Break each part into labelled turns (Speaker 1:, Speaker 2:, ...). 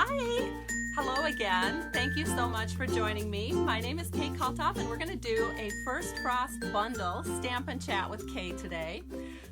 Speaker 1: Hi! Hello again. Thank you so much for joining me. My name is Kay Kalthoff, and we're going to do a First Frost Bundle Stampin' Chat with Kay today.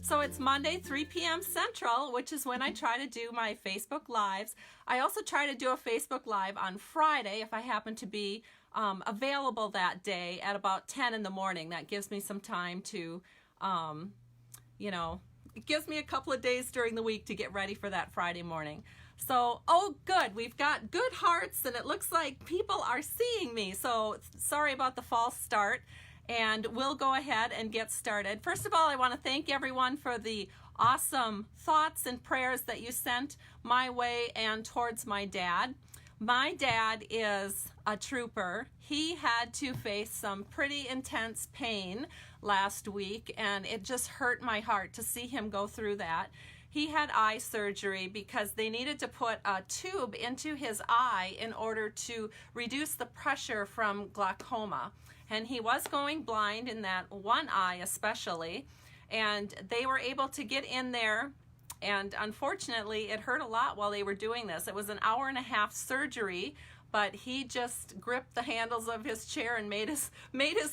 Speaker 1: So it's Monday, 3 p.m. Central, which is when I try to do my Facebook Lives. I also try to do a Facebook Live on Friday if I happen to be available that day at about 10 in the morning. That gives me some time to, it gives me a couple of days during the week to get ready for that Friday morning. So, oh good, we've got good hearts and it looks like people are seeing me. So sorry about the false start, and we'll go ahead and get started. First of all, I want to thank everyone for the awesome thoughts and prayers that you sent my way and towards my dad. My dad is a trooper. He had to face some pretty intense pain last week, and it just hurt my heart to see him go through that. He had eye surgery because they needed to put a tube into his eye in order to reduce the pressure from glaucoma. And he was going blind in that one eye especially, and they were able to get in there. And unfortunately, it hurt a lot while they were doing this. It was an hour-and-a-half surgery, but he just gripped the handles of his chair and made his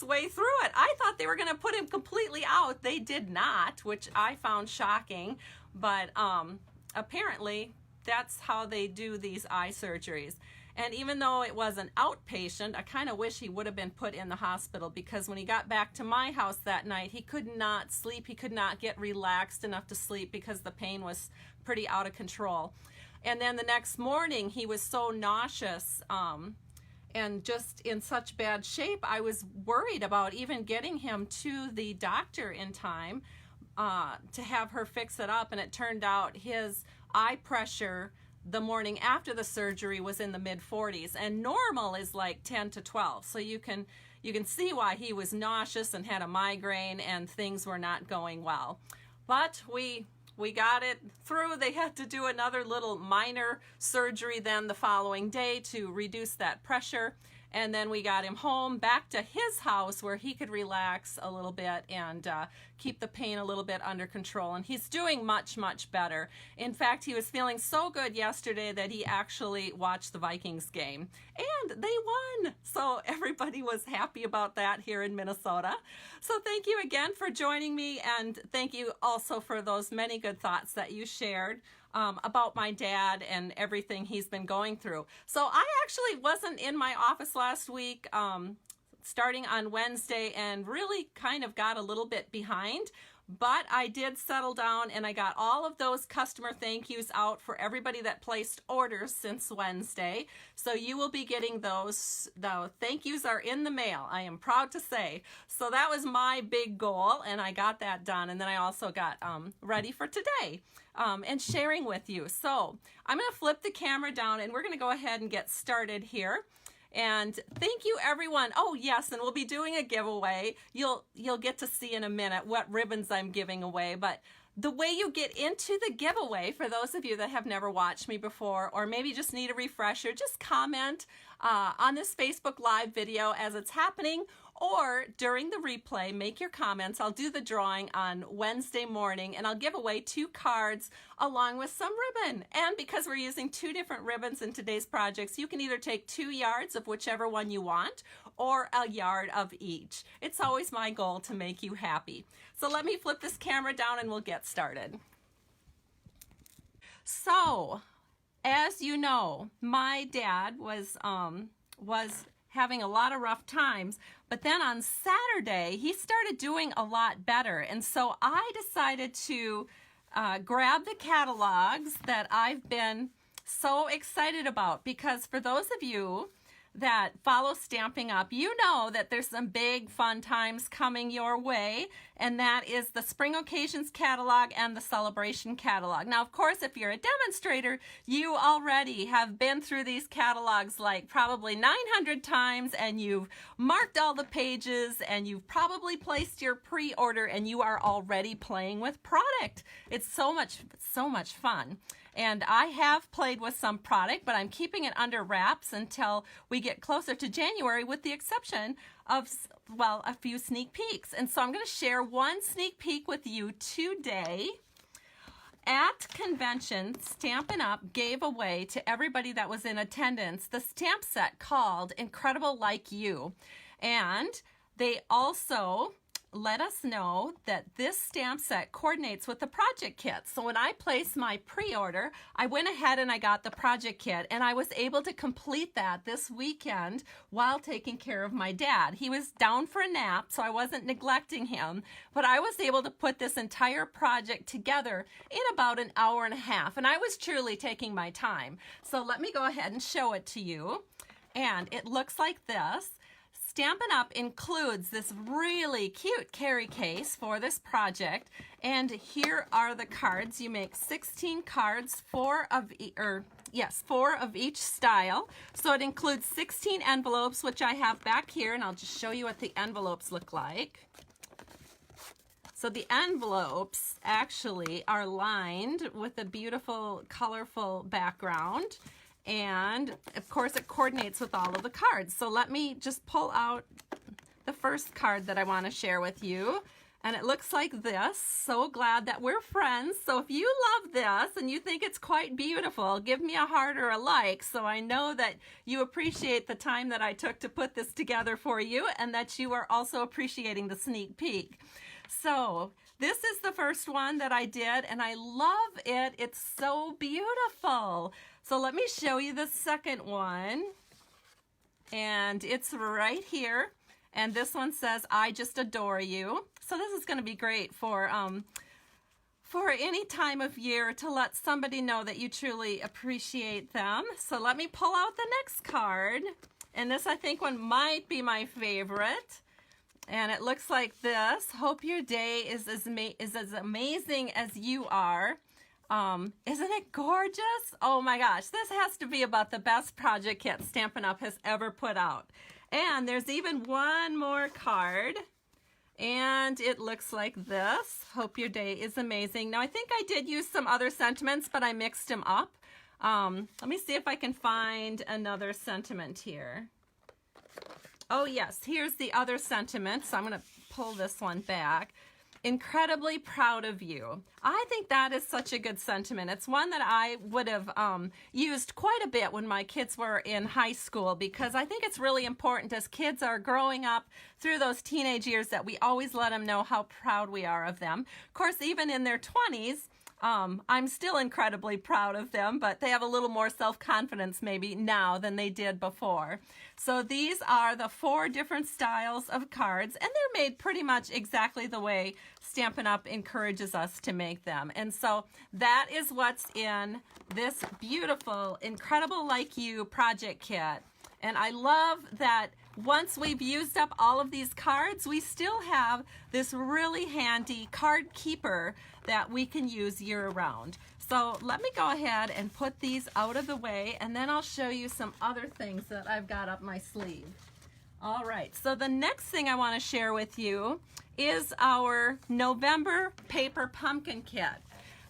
Speaker 1: way through it. I thought they were going to put him completely out. They did not, which I found shocking. But apparently, that's how they do these eye surgeries. And even though it was an outpatient, I kind of wish he would have been put in the hospital, because when he got back to my house that night, he could not sleep. He could not get relaxed enough to sleep because the pain was pretty out of control. And then the next morning, he was so nauseous and just in such bad shape, I was worried about even getting him to the doctor in time to have her fix it up. And it turned out his eye pressure the morning after the surgery was in the mid-40s, and normal is like 10 to 12. So you can see why he was nauseous and had a migraine and things were not going well. But we got it through. They had to do another little minor surgery then the following day to reduce that pressure. And then we got him home back to his house where he could relax a little bit and keep the pain a little bit under control. And he's doing much, much better. In fact, he was feeling so good yesterday that he actually watched the Vikings game. And they won! So everybody was happy about that here in Minnesota. So thank you again for joining me, and thank you also for those many good thoughts that you shared about my dad and everything he's been going through. So I actually wasn't in my office last week, starting on Wednesday, and really kind of got a little bit behind. But I did settle down and I got all of those customer thank yous out for everybody that placed orders since Wednesday. So you will be getting those. The thank yous are in the mail, I am proud to say. So that was my big goal, and I got that done. And then I also got ready for today and sharing with you. So I'm going to flip the camera down and we're going to go ahead and get started here. And thank you, everyone. Oh, yes, and we'll be doing a giveaway. You'll get to see in a minute what ribbons I'm giving away. But the way you get into the giveaway, for those of you that have never watched me before, or maybe just need a refresher, just comment on this Facebook Live video as it's happening, or during the replay, make your comments. I'll do the drawing on Wednesday morning, and I'll give away 2 cards along with some ribbon. And because we're using 2 different ribbons in today's projects, you can either take 2 yards of whichever one you want, or a yard of each. It's always my goal to make you happy. So let me flip this camera down and we'll get started. So, as you know, my dad was having a lot of rough times, but then on Saturday he started doing a lot better, and so I decided to grab the catalogs that I've been so excited about, because for those of you that follow Stamping Up, you know that there's some big fun times coming your way, and that is the Spring Occasions catalog and the Celebration catalog. Now, of course, if you're a demonstrator, you already have been through these catalogs like probably 900 times, and you've marked all the pages, and you've probably placed your pre-order, and you are already playing with product. It's so much fun. And I have played with some product, but I'm keeping it under wraps until we get closer to January, with the exception of, well, a few sneak peeks. And so I'm going to share one sneak peek with you today. at convention, Stampin' Up! Gave away to everybody that was in attendance the stamp set called Incredible Like You. And they also let us know that this stamp set coordinates with the project kit. So when I placed my pre-order, I went ahead and I got the project kit, and I was able to complete that this weekend while taking care of my dad. He was down for a nap, so I wasn't neglecting him, but I was able to put this entire project together in about an hour and a half, and I was truly taking my time. So let me go ahead and show it to you. And it looks like this. Stampin' Up! Includes this really cute carry case for this project, and here are the cards. You make 16 cards, 4 of each style. So it includes 16 envelopes, which I have back here, and I'll just show you what the envelopes look like. So the envelopes actually are lined with a beautiful, colorful background. And of course it coordinates with all of the cards. So let me just pull out the first card that I want to share with you. And it looks like this. So glad that we're friends. So if you love this and you think it's quite beautiful, give me a heart or a like so I know that you appreciate the time that I took to put this together for you, and that you are also appreciating the sneak peek. So this is the first one that I did, and I love it. It's so beautiful. So let me show you the second one, and it's right here, and this one says, I just adore you. So this is going to be great for any time of year to let somebody know that you truly appreciate them. So let me pull out the next card, and this I think one might be my favorite. And it looks like this. Hope your day is as amazing as you are. Isn't it gorgeous? Oh my gosh, this has to be about the best project kit Stampin' Up! Has ever put out. And there's even one more card, and it looks like this. Hope your day is amazing. Now I think I did use some other sentiments, but I mixed them up. Let me see if I can find another sentiment here. Oh yes, here's the other sentiment. So I'm going to pull this one back. Incredibly proud of you. I think that is such a good sentiment. It's one that I would have used quite a bit when my kids were in high school, because I think it's really important as kids are growing up through those teenage years that we always let them know how proud we are of them. Of course, even in their 20s, I'm still incredibly proud of them, but they have a little more self-confidence maybe now than they did before. So these are the 4 different styles of cards, and they're made pretty much exactly the way Stampin' Up! Encourages us to make them. And so that is what's in this beautiful, Incredible Like You project kit. And I love that once we've used up all of these cards, we still have this really handy card keeper that we can use year-round. So let me go ahead and put these out of the way, and then I'll show you some other things that I've got up my sleeve. All right, so the next thing I want to share with you is our November paper pumpkin kit.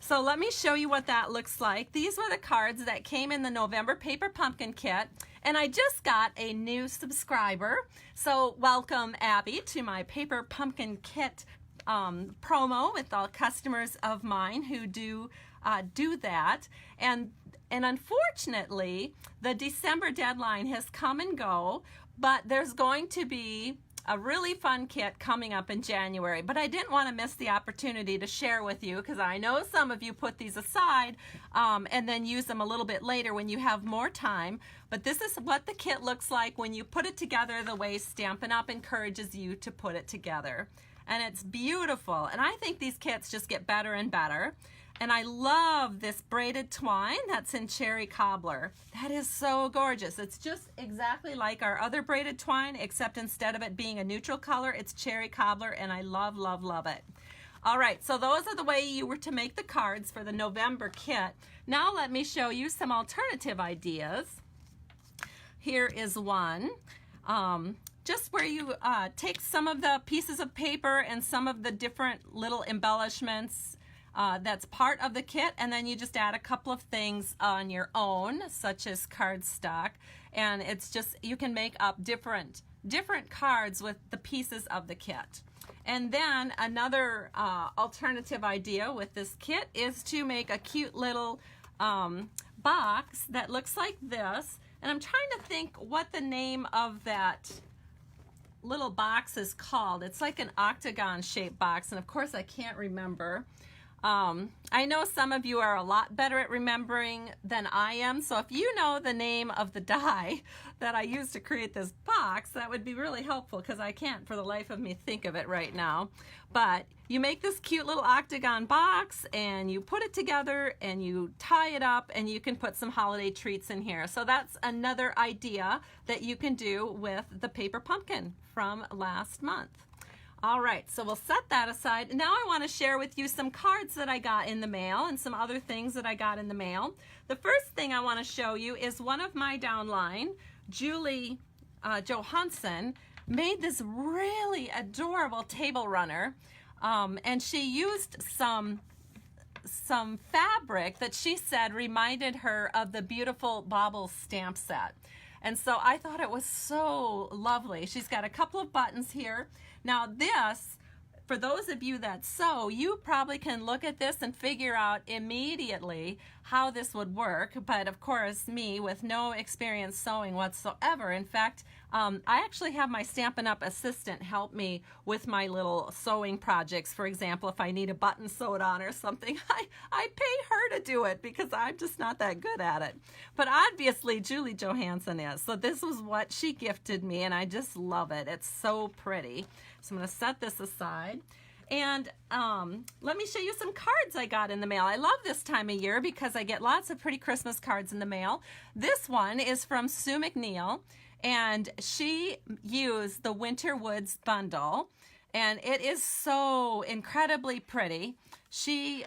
Speaker 1: So let me show you what that looks like. These were the cards that came in the November paper pumpkin kit, and I just got a new subscriber. So welcome, Abby, to my paper pumpkin kit promo with all customers of mine who do that. And unfortunately, the December deadline has come and go, but there's going to be a really fun kit coming up in January. But I didn't want to miss the opportunity to share with you, because I know some of you put these aside and then use them a little bit later when you have more time. But this is what the kit looks like when you put it together the way Stampin' Up! Encourages you to put it together. And it's beautiful. And I think these kits just get better and better. And I love this braided twine that's in Cherry Cobbler. That is so gorgeous. It's just exactly like our other braided twine, except instead of it being a neutral color, it's Cherry Cobbler, and I love, love, love it. All right, so those are the way you were to make the cards for the November kit. Now let me show you some alternative ideas. Here is one. Just where you take some of the pieces of paper and some of the different little embellishments that's part of the kit, and then you just add a couple of things on your own, such as cardstock, and it's just, you can make up different cards with the pieces of the kit. And then another alternative idea with this kit is to make a cute little box that looks like this. And I'm trying to think what the name of that little box is called. It's like an octagon shaped box, and of course I can't remember. I know some of you are a lot better at remembering than I am, so if you know the name of the die that I used to create this box, that would be really helpful, because I can't for the life of me think of it right now. But you make this cute little octagon box and you put it together and you tie it up, and you can put some holiday treats in here. So that's another idea that you can do with the paper pumpkin from last month. All right, so we'll set that aside. Now I want to share with you some cards that I got in the mail and some other things that I got in the mail. The first thing I want to show you is one of my downline, Julie Johansson, made this really adorable table runner, and she used some fabric that she said reminded her of the beautiful Bauble stamp set. And so I thought it was so lovely. She's got a couple of buttons here. Now this, for those of you that sew, you probably can look at this and figure out immediately how this would work. But of course, me with no experience sewing whatsoever. In fact, I actually have my Stampin' Up! Assistant help me with my little sewing projects. For example, if I need a button sewed on or something, I pay her to do it because I'm just not that good at it. But obviously, Julie Johansson is. So this was what she gifted me, and I just love it. It's so pretty. So I'm going to set this aside. And let me show you some cards I got in the mail. I love this time of year because I get lots of pretty Christmas cards in the mail. This one is from Sue McNeil, and she used the Winter Woods bundle, and it is so incredibly pretty. She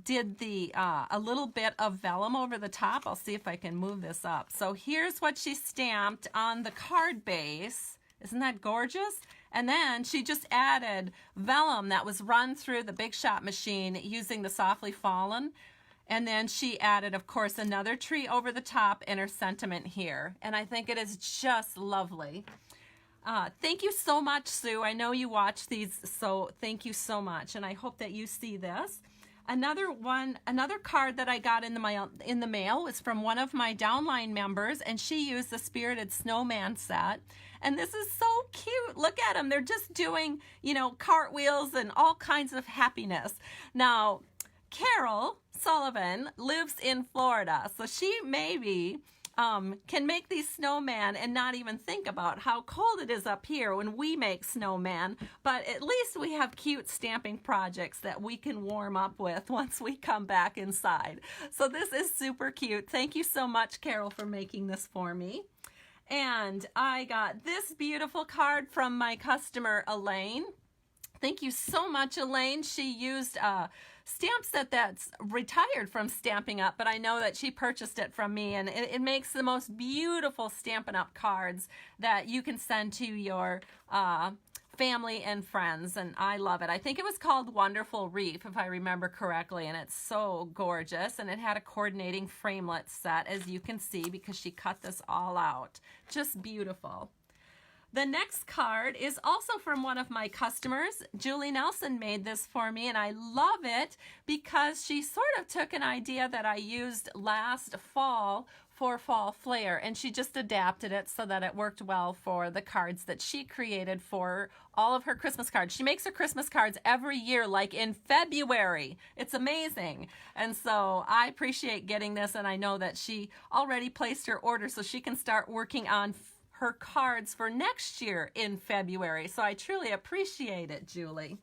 Speaker 1: did a little bit of vellum over the top. I'll see if I can move this up. So here's what she stamped on the card base. Isn't that gorgeous? And then she just added vellum that was run through the Big Shot machine using the Softly Fallen. And then she added, of course, another tree over the top and her sentiment here. And I think it is just lovely. Thank you so much, Sue. I know you watch these, so thank you so much. And I hope that you see this. Another card that I got in the mail was from one of my downline members, and she used the Spirited Snowman set. And this is so cute. Look at them. They're just doing, you know, cartwheels and all kinds of happiness. Now, Carol Sullivan lives in Florida, so she maybe can make these snowmen and not even think about how cold it is up here when we make snowmen, but at least we have cute stamping projects that we can warm up with once we come back inside. So this is super cute. Thank you so much, Carol, for making this for me. And I got this beautiful card from my customer, Elaine. Thank you so much, Elaine. She used a stamp set that's retired from Stampin' Up, but I know that she purchased it from me, and it makes the most beautiful Stampin' Up cards that you can send to your family and friends, and I love it. I think it was called Wonderful Reef, if I remember correctly, and it's so gorgeous, and it had a coordinating framelit set, as you can see, because she cut this all out. Just beautiful. The next card is also from one of my customers. Julie Nelson made this for me, and I love it because she sort of took an idea that I used last fall for Fall Flair, and she just adapted it so that it worked well for the cards that she created for all of her Christmas cards. She makes her Christmas cards every year, like in February. It's amazing. And so I appreciate getting this, and I know that she already placed her order so she can start working on her cards for next year in February. So I truly appreciate it, Julie.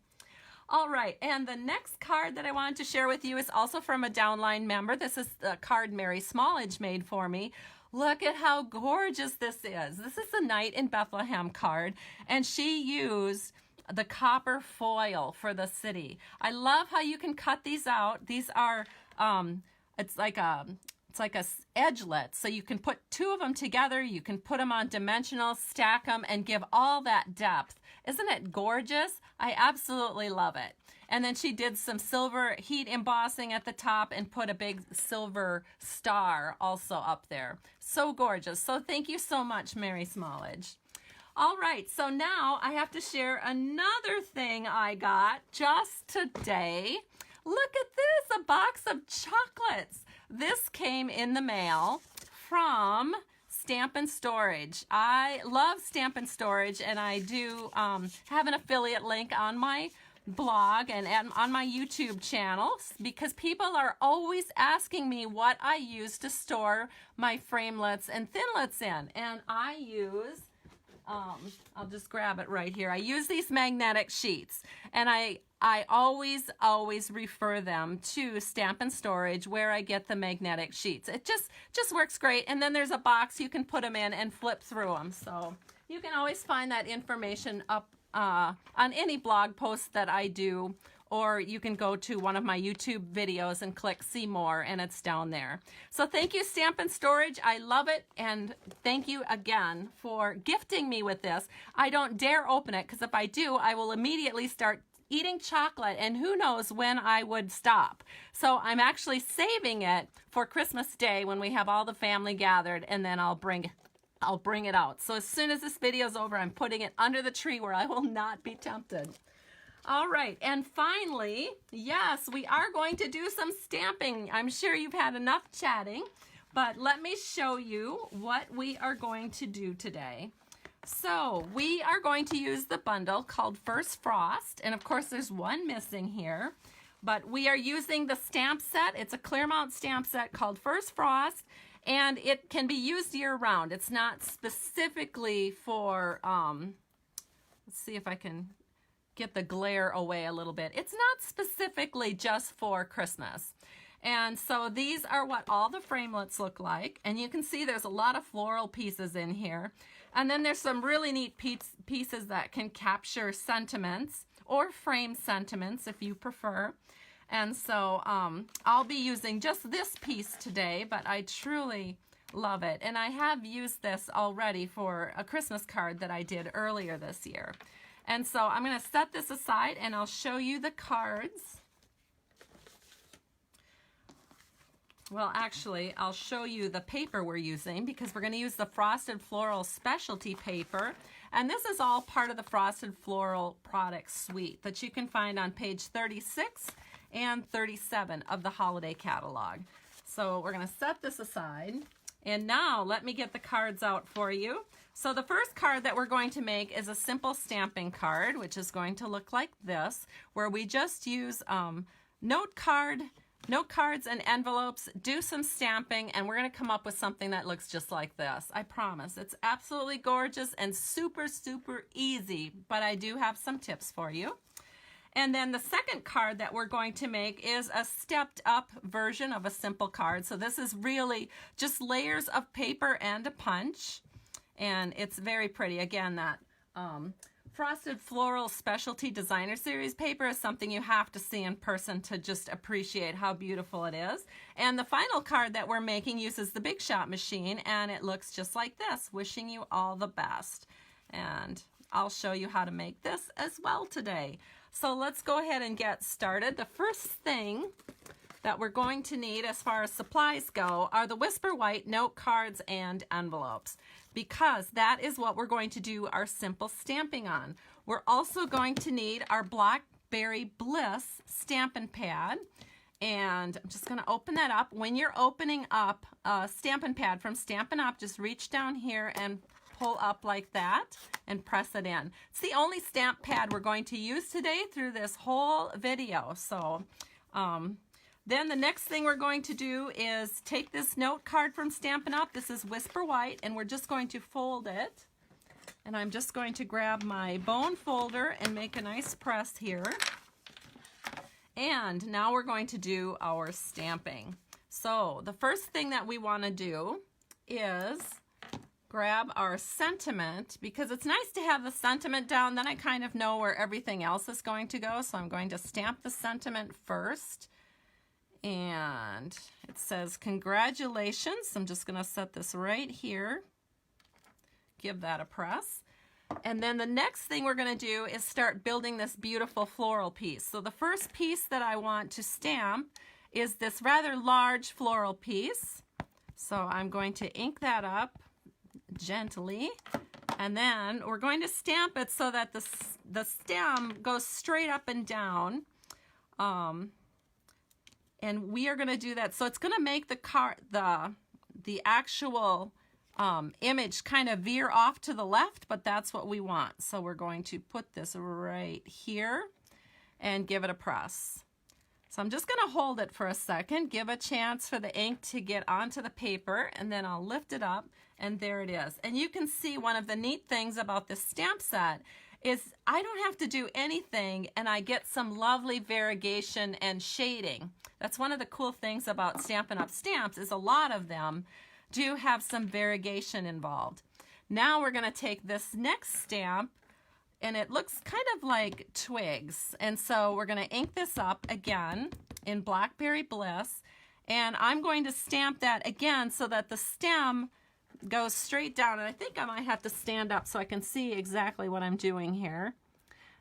Speaker 1: All right, and the next card that I wanted to share with you is also from a downline member. This is the card Mary Smallage made for me. Look at how gorgeous this is. This is the Night in Bethlehem card, and she used the copper foil for the city. I love how you can cut these out. These are, it's like a edgelet, so you can put two of them together, you can put them on dimensional, stack them, and give all that depth. Isn't it gorgeous? I absolutely love it. And then she did some silver heat embossing at the top and put a big silver star also up there. So gorgeous. So thank you so much, Mary Smallage. All right, so now I have to share another thing I got just today. Look at this, a box of chocolates. This came in the mail from Stampin' Storage. I love Stampin' Storage, and I do have an affiliate link on my blog and on my YouTube channel because people are always asking me what I use to store my framelits and thinlits in. And I use, I'll just grab it right here. I use these magnetic sheets, and I always refer them to Stampin' Storage where I get the magnetic sheets. It just works great. And then there's a box you can put them in and flip through them. So you can always find that information up on any blog post that I do, or you can go to one of my YouTube videos and click see more, and it's down there. So thank you, Stampin' Storage. I love it, and thank you again for gifting me with this. I don't dare open it because if I do, I will immediately start eating chocolate, and who knows when I would stop. So I'm actually saving it for Christmas Day when we have all the family gathered, and then I'll bring it out. So as soon as this video's over, I'm putting it under the tree where I will not be tempted. All right, and finally, yes, we are going to do some stamping. I'm sure you've had enough chatting, but let me show you what we are going to do today. So we are going to use the bundle called First Frost, and of course there's one missing here, but we are using the stamp set. It's a Claremont stamp set called First Frost, and it can be used year-round. It's not specifically for, let's see if I can get the glare away a little bit. It's not specifically just for Christmas. And so these are what all the framelits look like. And you can see there's a lot of floral pieces in here. And then there's some really neat pieces that can capture sentiments or frame sentiments if you prefer. And so I'll be using just this piece today, but I truly love it. And I have used this already for a Christmas card that I did earlier this year. And so I'm going to set this aside and I'll show you the cards. Well, actually, I'll show you the paper we're using because we're going to use the Frosted Floral Specialty paper. And this is all part of the Frosted Floral product suite that you can find on page 36 and 37 of the holiday catalog. So we're going to set this aside. And now let me get the cards out for you. So the first card that we're going to make is a simple stamping card, which is going to look like this, where we just use note cards and envelopes, do some stamping, and we're going to come up with something that looks just like this. I promise. It's absolutely gorgeous and super, super easy, but I do have some tips for you. And then the second card that we're going to make is a stepped up version of a simple card. So this is really just layers of paper and a punch. And it's very pretty. Again, that Frosted Floral Specialty Designer Series paper is something you have to see in person to just appreciate how beautiful it is. And the final card that we're making uses the Big Shot machine, and it looks just like this. Wishing you all the best. And I'll show you how to make this as well today. So let's go ahead and get started. The first thing that we're going to need as far as supplies go are the Whisper White note cards and envelopes, because that is what we're going to do our simple stamping on. We're also going to need our Blackberry Bliss Stampin' Pad, and I'm just going to open that up. When you're opening up a Stampin' Pad from Stampin' Up, just reach down here and pull up like that and press it in. It's the only stamp pad we're going to use today through this whole video. So then the next thing we're going to do is take this note card from Stampin' Up. This is Whisper White, and we're just going to fold it. And I'm just going to grab my bone folder and make a nice press here. And now we're going to do our stamping. So the first thing that we want to do is grab our sentiment, because it's nice to have the sentiment down, then I kind of know where everything else is going to go. So I'm going to stamp the sentiment first. And it says congratulations. I'm just going to set this right here. Give that a press. And then the next thing we're going to do is start building this beautiful floral piece. So the first piece that I want to stamp is this rather large floral piece. So I'm going to ink that up gently And then we're going to stamp it so that the stem goes straight up and down. And we are going to do that. So it's going to make the actual image kind of veer off to the left, but that's what we want. So we're going to put this right here and give it a press. So I'm just going to hold it for a second, give a chance for the ink to get onto the paper, and then I'll lift it up, and there it is. And you can see one of the neat things about this stamp set is I don't have to do anything, and I get some lovely variegation and shading. That's one of the cool things about Stampin' Up! Stamps is a lot of them do have some variegation involved. Now we're going to take this next stamp, and it looks kind of like twigs. And so we're going to ink this up again in Blackberry Bliss, and I'm going to stamp that again so that the stem goes straight down. And I think I might have to stand up so I can see exactly what I'm doing here.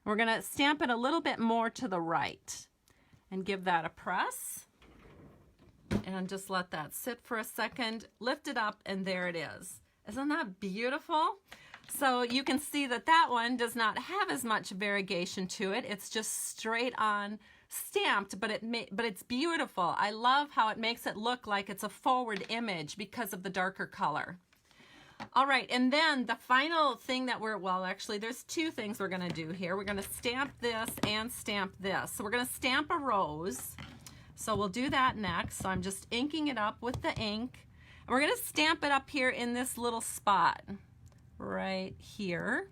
Speaker 1: We're going to stamp it a little bit more to the right and give that a press. And just let that sit for a second, lift it up, and there it is. Isn't that beautiful? So you can see that that one does not have as much variegation to it. It's just straight on stamped, but it's beautiful. I love how it makes it look like it's a forward image because of the darker color. All right, and then the final thing that well, actually, there's two things we're going to do here. We're going to stamp this and stamp this. So we're going to stamp a rose. So we'll do that next. So I'm just inking it up with the ink. And we're going to stamp it up here in this little spot right here.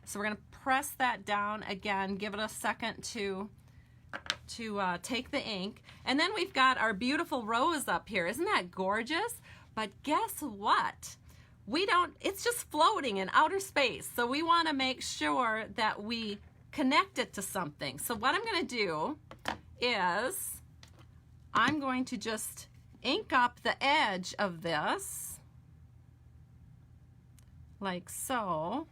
Speaker 1: So we're going to press that down again, give it a second to take the ink. And then we've got our beautiful rose up here. Isn't that gorgeous? But guess what? It's just floating in outer space. So we want to make sure that we connect it to something. So what I'm going to do is I'm going to just ink up the edge of this like so.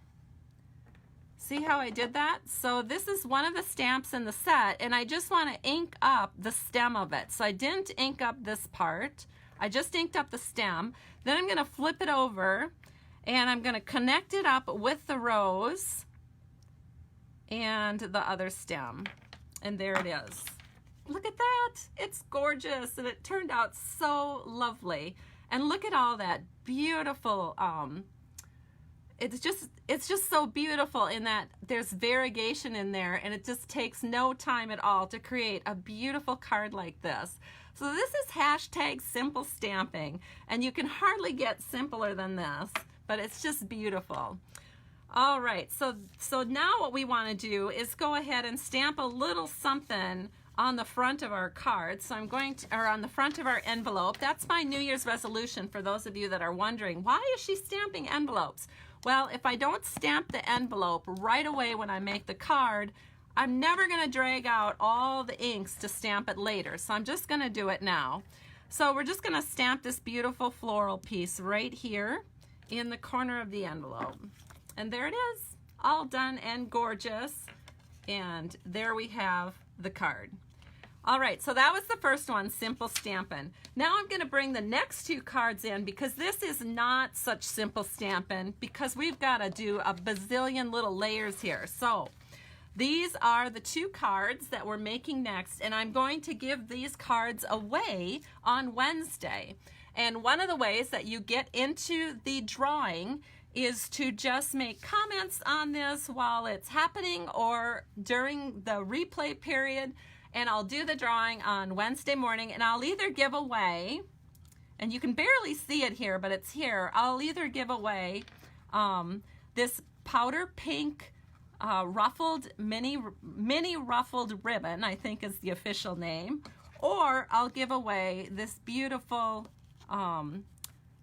Speaker 1: See how I did that? So this is one of the stamps in the set, and I just want to ink up the stem of it. So I didn't ink up this part. I just inked up the stem. Then I'm going to flip it over, and I'm going to connect it up with the rose and the other stem. And there it is. Look at that. It's gorgeous, and it turned out so lovely. And look at all that beautiful, it's just so beautiful in that there's variegation in there, and it just takes no time at all to create a beautiful card like this. So this is hashtag simple stamping, and you can hardly get simpler than this, but it's just beautiful. All right, so now what we want to do is go ahead and stamp a little something on the front of our card. So I'm going to, or on the front of our envelope. That's my New Year's resolution for those of you that are wondering, why is she stamping envelopes? Well, if I don't stamp the envelope right away when I make the card, I'm never going to drag out all the inks to stamp it later. So I'm just going to do it now. So we're just going to stamp this beautiful floral piece right here in the corner of the envelope. And there it is, all done and gorgeous. And there we have the card. All right, so that was the first one, simple stamping. Now I'm going to bring the next two cards in because this is not such simple stamping because we've got to do a bazillion little layers here. So these are the two cards that we're making next, and I'm going to give these cards away on Wednesday. And one of the ways that you get into the drawing is to just make comments on this while it's happening or during the replay period. And I'll do the drawing on Wednesday morning, and I'll either give away, and you can barely see it here, but it's here. I'll either give away this powder pink ruffled mini ruffled ribbon, I think is the official name, or I'll give away this beautiful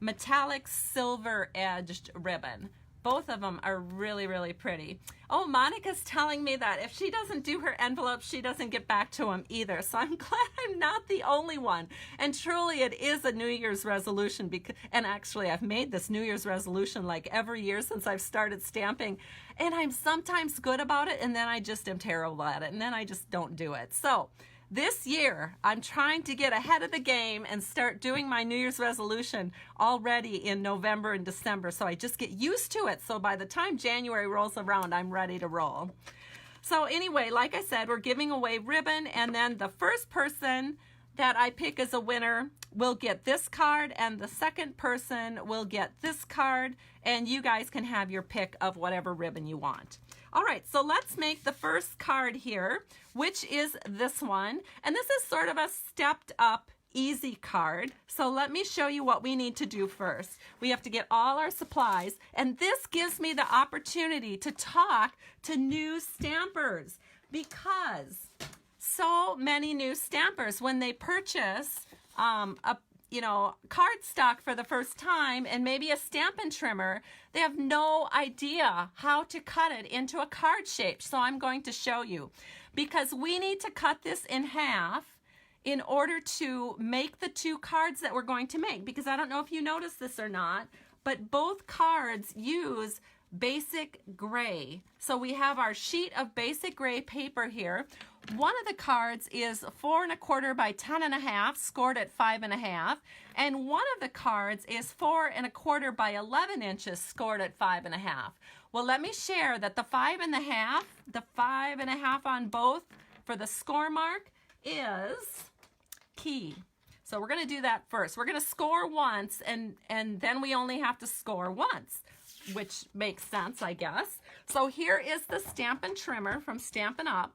Speaker 1: metallic silver edged ribbon. Both of them are really, really pretty. Oh, Monica's telling me that if she doesn't do her envelopes, she doesn't get back to them either. So I'm glad I'm not the only one. And truly, it is a New Year's resolution. And actually, I've made this New Year's resolution like every year since I've started stamping. And I'm sometimes good about it, and then I just am terrible at it, and then I just don't do it. So This year, I'm trying to get ahead of the game and start doing my New Year's resolution already in November and December, so I just get used to it. So by the time January rolls around, I'm ready to roll. So anyway, like I said, we're giving away ribbon, and then the first person that I pick as a winner will get this card, and the second person will get this card, and you guys can have your pick of whatever ribbon you want. All right, so let's make the first card here, which is this one. And this is sort of a stepped up easy card. So let me show you what we need to do first. We have to get all our supplies, and this gives me the opportunity to talk to new stampers, because so many new stampers, when they purchase cardstock for the first time and maybe a Stampin' trimmer, they have no idea how to cut it into a card shape. So I'm going to show you, because we need to cut this in half in order to make the two cards that we're going to make. Because I don't know if you noticed this or not, but both cards use basic gray. So we have our sheet of basic gray paper here. One of the cards is 4 1/4 by 10 1/2, scored at 5 1/2, and one of the cards is 4 1/4 by 11 inches, scored at 5 1/2. Well, let me share that the 5 1/2 on both for the score mark is key. So we're going to do that first. We're going to score once, and then we only have to score once, which makes sense, I guess. So here is the Stampin' trimmer from Stampin' Up.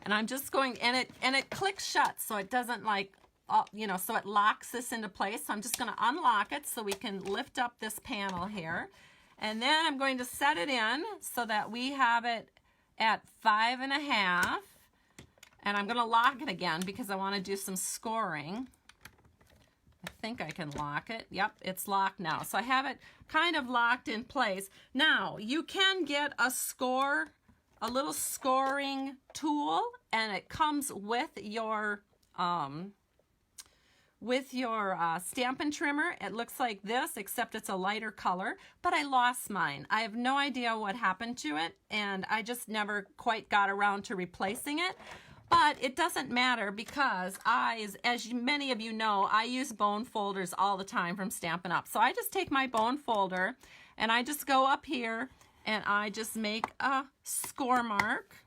Speaker 1: And I'm just going, and it clicks shut, so it doesn't so it locks this into place. So I'm just going to unlock it so we can lift up this panel here. And then I'm going to set it in so that we have it at 5 1/2. And I'm going to lock it again because I want to do some scoring. I think I can lock it. Yep, it's locked now. So I have it kind of locked in place. Now, you can get a little scoring tool, and it comes with your Stampin' trimmer. It looks like this, except it's a lighter color, but I lost mine. I have no idea what happened to it, and I just never quite got around to replacing it. But it doesn't matter, because as many of you know, I use bone folders all the time from Stampin' Up. So I just take my bone folder and I just go up here and I just make a score mark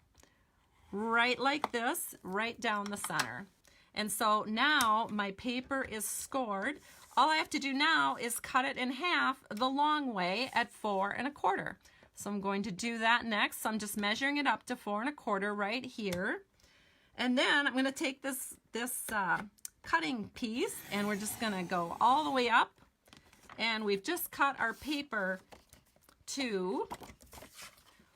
Speaker 1: right like this, right down the center. And so now my paper is scored. All I have to do now is cut it in half the long way at 4 1/4. So I'm going to do that next. So I'm just measuring it up to 4 1/4 right here. And then I'm going to take this cutting piece, and we're just going to go all the way up. And we've just cut our paper to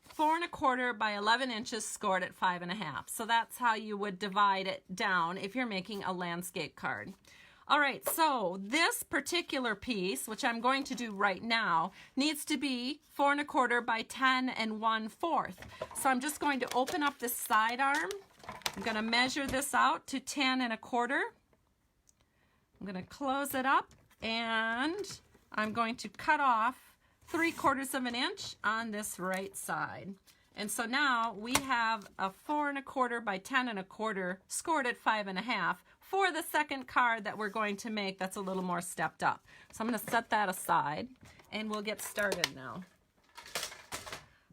Speaker 1: 4 1/4 by 11 inches, scored at 5 1/2. So that's how you would divide it down if you're making a landscape card. All right, so this particular piece, which I'm going to do right now, needs to be 4 1/4 by 10 1/4. So I'm just going to open up this side arm. I'm going to measure this out to 10 1/4. I'm going to close it up, and I'm going to cut off 3/4 of an inch on this right side. And so now we have a 4 1/4 by 10 1/4 scored at 5 1/2 for the second card that we're going to make that's a little more stepped up. So I'm going to set that aside, and we'll get started now.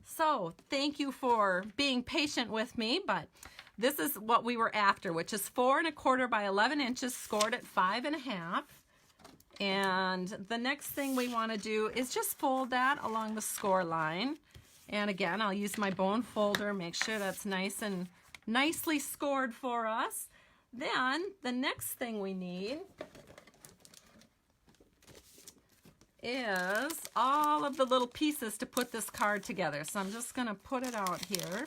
Speaker 1: So thank you for being patient with me, but this is what we were after, which is 4 1/4 by 11 inches, scored at 5 1/2. And the next thing we want to do is just fold that along the score line. And again, I'll use my bone folder, make sure that's nice and nicely scored for us. Then the next thing we need is all of the little pieces to put this card together. So I'm just going to put it out here.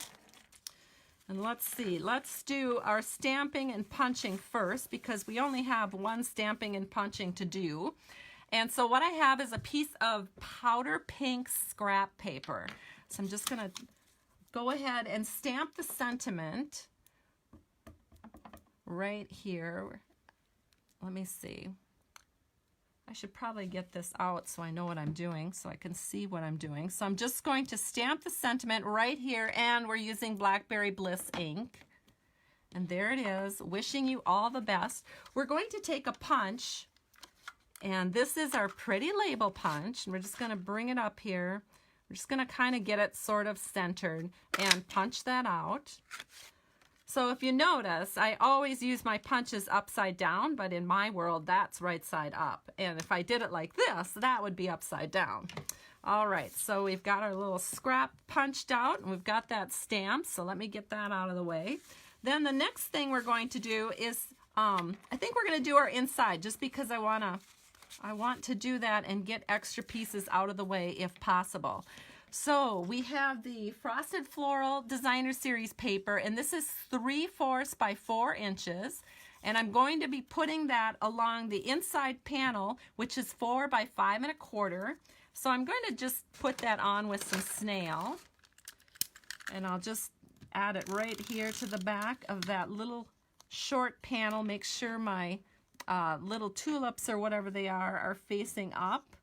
Speaker 1: And let's see, let's do our stamping and punching first, because we only have one stamping and punching to do. And so what I have is a piece of powder pink scrap paper. So I'm just going to go ahead and stamp the sentiment right here. Let me see. I should probably get this out so I know what I'm doing, so I can see what I'm doing. So I'm just going to stamp the sentiment right here, and we're using Blackberry Bliss ink. And there it is, wishing you all the best. We're going to take a punch, and this is our pretty label punch. And we're just going to bring it up here. We're just going to kind of get it sort of centered and punch that out. So if you notice, I always use my punches upside down, but in my world, that's right side up. And if I did it like this, that would be upside down. All right, so we've got our little scrap punched out, and we've got that stamp. So let me get that out of the way. Then the next thing we're going to do is, I think we're going to do our inside, just because I want to do that and get extra pieces out of the way if possible. So we have the Frosted Floral Designer Series paper, and this is 3/4 by 4 inches. And I'm going to be putting that along the inside panel, which is 4 by 5 1/4. So I'm going to just put that on with some snail, and I'll just add it right here to the back of that little short panel. Make sure my little tulips or whatever they are facing up.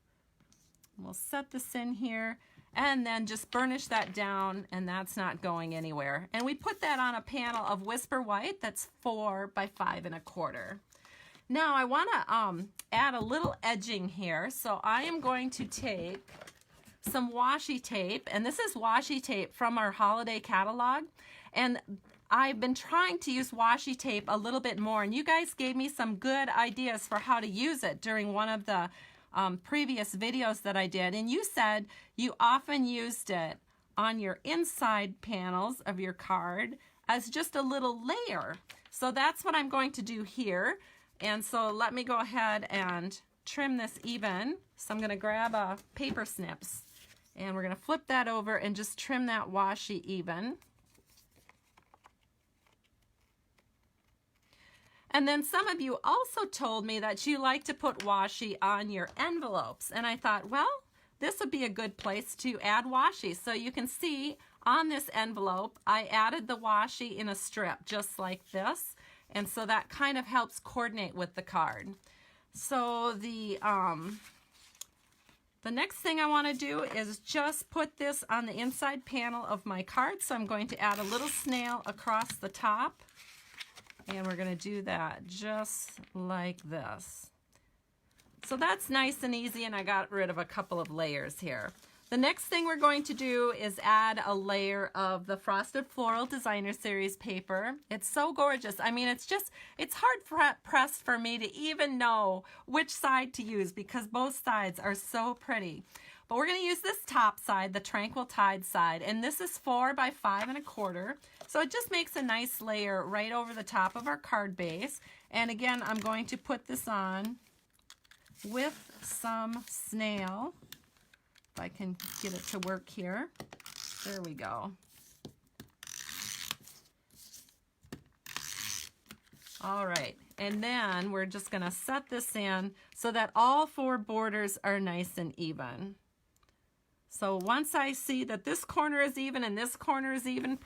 Speaker 1: We'll set this in here and then just burnish that down, and that's not going anywhere. And we put that on a panel of Whisper White that's 4 by 5 1/4. Now I want to add a little edging here, so I am going to take some washi tape, and this is washi tape from our holiday catalog, and I've been trying to use washi tape a little bit more, and you guys gave me some good ideas for how to use it during one of the previous videos that I did, and you said you often used it on your inside panels of your card as just a little layer. So that's what I'm going to do here, and so let me go ahead and trim this even. So I'm going to grab a paper snips, and we're going to flip that over and just trim that washi even. And then some of you also told me that you like to put washi on your envelopes. And I thought, well, this would be a good place to add washi. So you can see on this envelope, I added the washi in a strip just like this. And so that kind of helps coordinate with the card. So the next thing I want to do is just put this on the inside panel of my card. So I'm going to add a little snail across the top. And we're going to do that just like this. So that's nice and easy, and I got rid of a couple of layers here. The next thing we're going to do is add a layer of the Frosted Floral Designer Series paper. It's so gorgeous. I mean, it's hard pressed for me to even know which side to use because both sides are so pretty. But we're going to use this top side, the Tranquil Tide side, and this is 4 by 5 1/4. So it just makes a nice layer right over the top of our card base. And again, I'm going to put this on with some snail. If I can get it to work here. There we go. All right, and then we're just going to set this in so that all 4 borders are nice and even. So once I see that this corner is even and this corner is even,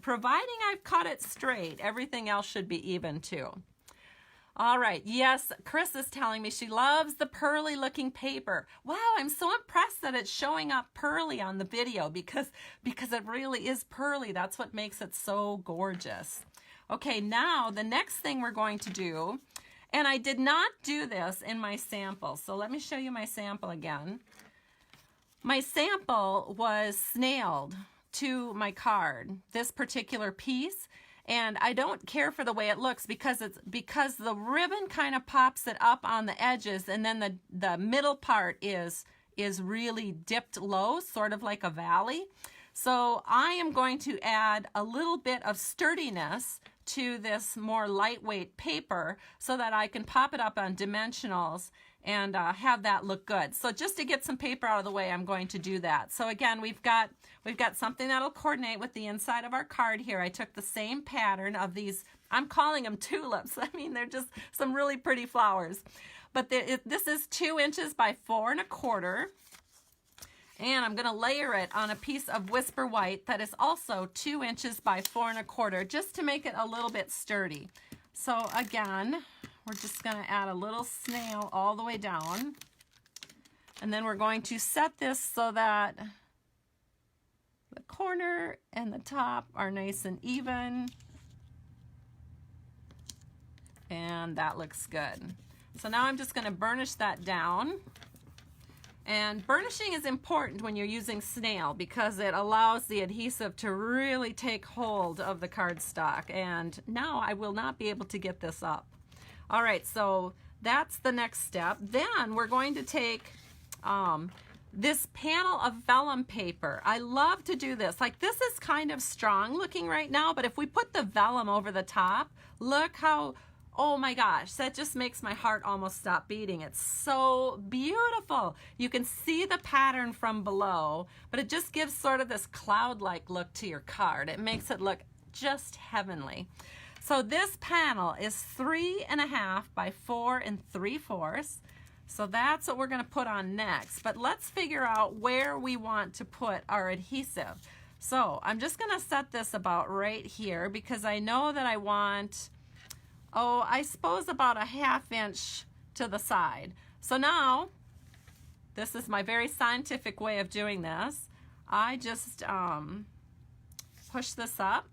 Speaker 1: providing I've cut it straight, everything else should be even too. All right, yes, Chris is telling me she loves the pearly looking paper. Wow, I'm so impressed that it's showing up pearly on the video because it really is pearly. That's what makes it so gorgeous. Okay, now the next thing we're going to do, and I did not do this in my sample, so let me show you my sample again. My sample was snailed to my card, this particular piece, and I don't care for the way it looks because the ribbon kind of pops it up on the edges, and then the middle part is really dipped low, sort of like a valley. So I am going to add a little bit of sturdiness to this more lightweight paper so that I can pop it up on dimensionals and have that look good. So just to get some paper out of the way, I'm going to do that. So again, we've got something that'll coordinate with the inside of our card here. I took the same pattern of these, I'm calling them tulips. I mean, they're just some really pretty flowers. But this is 2 inches by 4 1/4. And I'm going to layer it on a piece of Whisper White that is also 2 inches by 4 1/4, just to make it a little bit sturdy. So again, we're just going to add a little snail all the way down. And then we're going to set this so that the corner and the top are nice and even. And that looks good. So now I'm just going to burnish that down. And burnishing is important when you're using snail because it allows the adhesive to really take hold of the cardstock. And now I will not be able to get this up. All right, so that's the next step. Then we're going to take this panel of vellum paper. I love to do this. Like, this is kind of strong looking right now, but if we put the vellum over the top, look how, oh my gosh, that just makes my heart almost stop beating. It's so beautiful. You can see the pattern from below, but it just gives sort of this cloud-like look to your card. It makes it look just heavenly. So this panel is 3.5 by 4 3/4. So that's what we're going to put on next. But let's figure out where we want to put our adhesive. So I'm just going to set this about right here because I know that I want, oh, I suppose about a 1/2 inch to the side. So now, this is my very scientific way of doing this. I just push this up,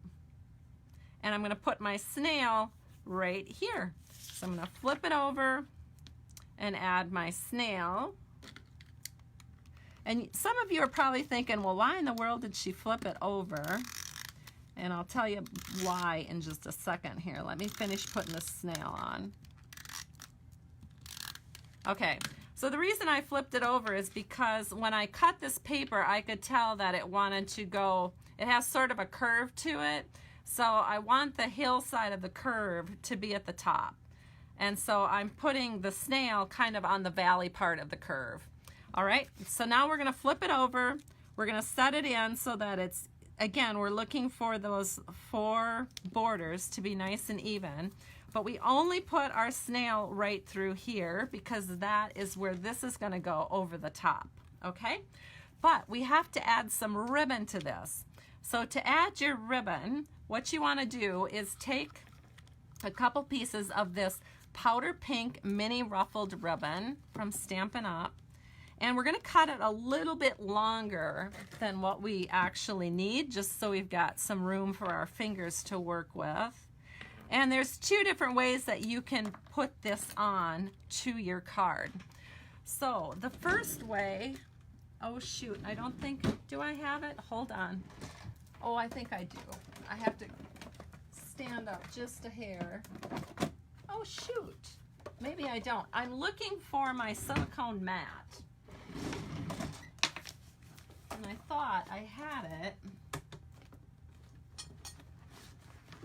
Speaker 1: and I'm going to put my snail right here. So I'm going to flip it over and add my snail. And some of you are probably thinking, well, why in the world did she flip it over? And I'll tell you why in just a second here. Let me finish putting the snail on. Okay, so the reason I flipped it over is because when I cut this paper, I could tell that it wanted to go, it has sort of a curve to it. So I want the hillside of the curve to be at the top. And so I'm putting the snail kind of on the valley part of the curve. All right, so now we're going to flip it over. We're going to set it in so that it's, again, we're looking for those 4 borders to be nice and even. But we only put our snail right through here because that is where this is going to go over the top. Okay, but we have to add some ribbon to this. So to add your ribbon, what you want to do is take a couple pieces of this powder pink mini ruffled ribbon from Stampin' Up, and we're going to cut it a little bit longer than what we actually need, just so we've got some room for our fingers to work with. And there's 2 different ways that you can put this on to your card. So the first way, oh shoot, I don't think, do I have it? Hold on. Oh, I think I do. I have to stand up just a hair. Oh shoot, maybe I don't. I'm looking for my silicone mat. And I thought I had it.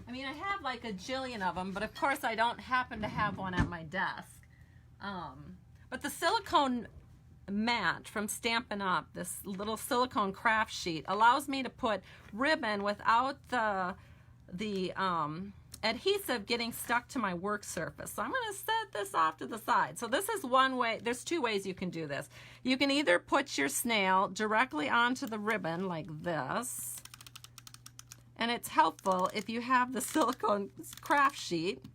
Speaker 1: I mean, I have like a jillion of them, but of course I don't happen to have one at my desk. But the silicone mat from Stampin' Up, this little silicone craft sheet, allows me to put ribbon without the adhesive getting stuck to my work surface. So I'm going to set this off to the side. So this is one way. There's 2 ways you can do this. You can either put your snail directly onto the ribbon like this, and it's helpful if you have the silicone craft sheet,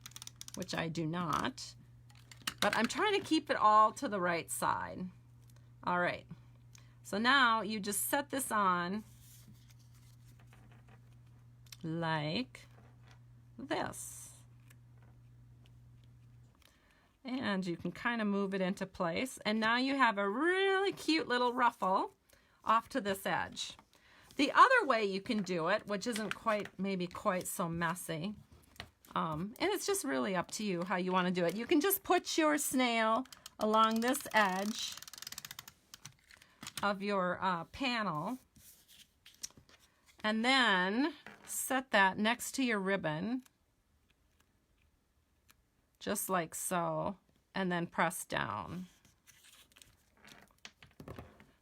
Speaker 1: which I do not, but I'm trying to keep it all to the right side. All right, so now you just set this on like this. And you can kind of move it into place. And now you have a really cute little ruffle off to this edge. The other way you can do it, which isn't quite, maybe quite so messy, and it's just really up to you how you want to do it. You can just put your snail along this edge of your panel, and then set that next to your ribbon, just like so, and then press down.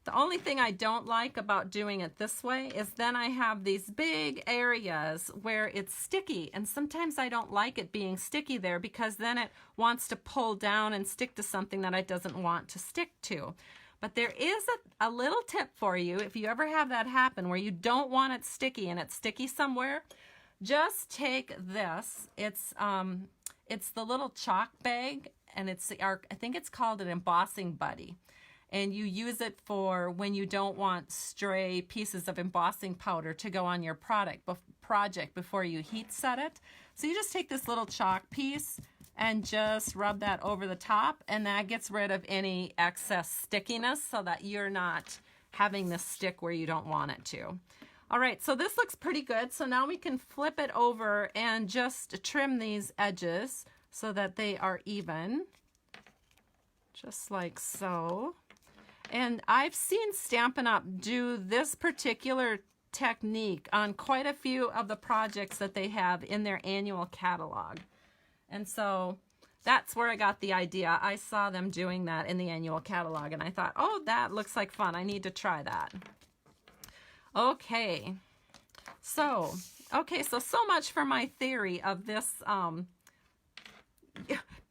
Speaker 1: The only thing I don't like about doing it this way is then I have these big areas where it's sticky, and sometimes I don't like it being sticky there because then it wants to pull down and stick to something that it doesn't want to stick to. But there is a little tip for you if you ever have that happen where you don't want it sticky and it's sticky somewhere. Just take this. It's the little chalk bag, and I think it's called an embossing buddy. And you use it for when you don't want stray pieces of embossing powder to go on your project before you heat set it. So you just take this little chalk piece and just rub that over the top, and that gets rid of any excess stickiness so that you're not having this stick where you don't want it to. All right, so this looks pretty good. So now we can flip it over and just trim these edges so that they are even, just like so. And I've seen Stampin' Up! Do this particular technique on quite a few of the projects that they have in their annual catalog. And so that's where I got the idea. I saw them doing that in the annual catalog, and I thought, oh, that looks like fun. I need to try that. Okay, so much for my theory of this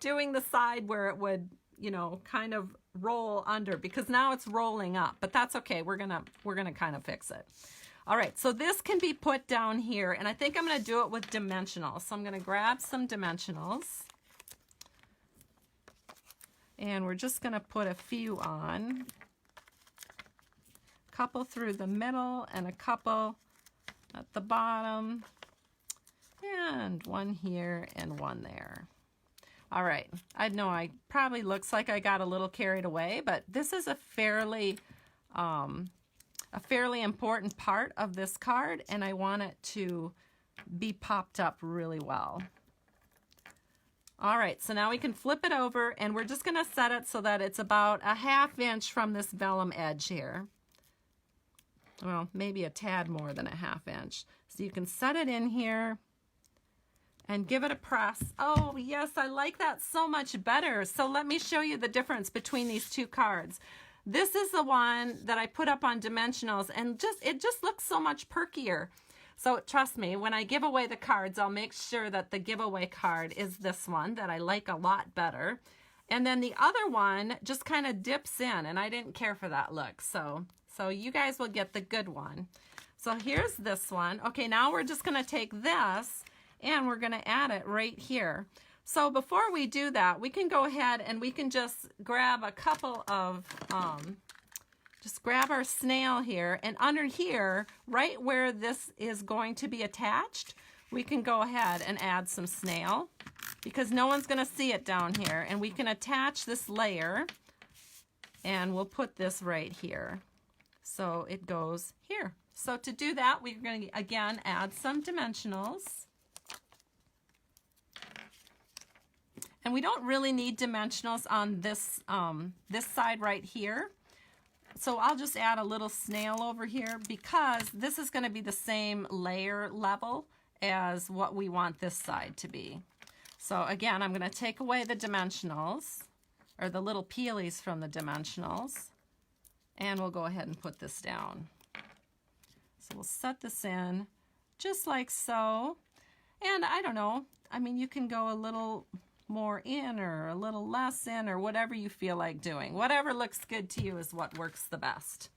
Speaker 1: doing the side where it would, you know, kind of roll under, because now it's rolling up, but that's okay. We're gonna kind of fix it. All right, so this can be put down here, and I think I'm gonna do it with dimensionals. So I'm gonna grab some dimensionals, and we're just gonna put a few on. Couple through the middle and a couple at the bottom, and one here and one there. All right, I know I probably looks like I got a little carried away, but this is a fairly important part of this card, and I want it to be popped up really well. All right, so now we can flip it over, and we're just gonna set it so that it's about a 1/2 inch from this vellum edge here. Well, maybe a tad more than a 1/2 inch. So you can set it in here and give it a press. Oh yes, I like that so much better. So let me show you the difference between these two cards. This is the one that I put up on dimensionals, and it just looks so much perkier. So trust me, when I give away the cards, I'll make sure that the giveaway card is this one that I like a lot better. And then the other one just kind of dips in, and I didn't care for that look. So you guys will get the good one. So here's this one. Okay, now we're just gonna take this and we're gonna add it right here. So before we do that, we can go ahead and we can just grab a couple of, just grab our snail here, and under here, right where this is going to be attached, we can go ahead and add some snail, because no one's gonna see it down here, and we can attach this layer, and we'll put this right here. So it goes here. So to do that, we're going to, again, add some dimensionals. And we don't really need dimensionals on this, this side right here. So I'll just add a little snail over here, because this is going to be the same layer level as what we want this side to be. So again, I'm going to take away the dimensionals, or the little peelies from the dimensionals. And we'll go ahead and put this down. So we'll set this in just like so. And I don't know, I mean, you can go a little more in or a little less in, or whatever you feel like doing. Whatever looks good to you is what works the best.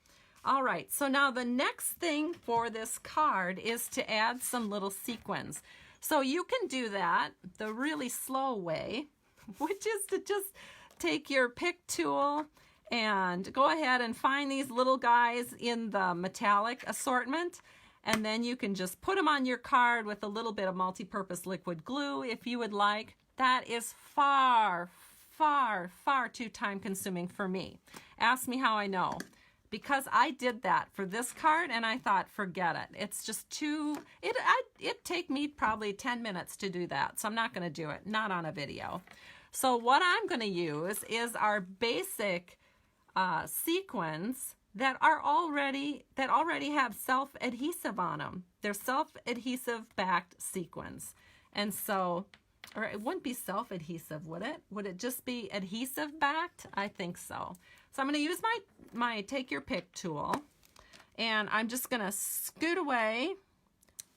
Speaker 1: All right, so now the next thing for this card is to add some little sequins. So you can do that the really slow way, which is to just take your pick tool and go ahead and find these little guys in the metallic assortment, and then you can just put them on your card with a little bit of multi-purpose liquid glue if you would like. That is far, far, far too time consuming for me. Ask me how I know. Because I did that for this card, and I thought, forget it. It's just too, it'd take me probably 10 minutes to do that, so I'm not gonna do it, not on a video. So what I'm gonna use is our basic sequins that already have self-adhesive on them. They're self-adhesive backed sequins. And so, or it wouldn't be self-adhesive, would it? Would it just be adhesive backed? I think so. So I'm going to use my take your pick tool, and I'm just going to scoot away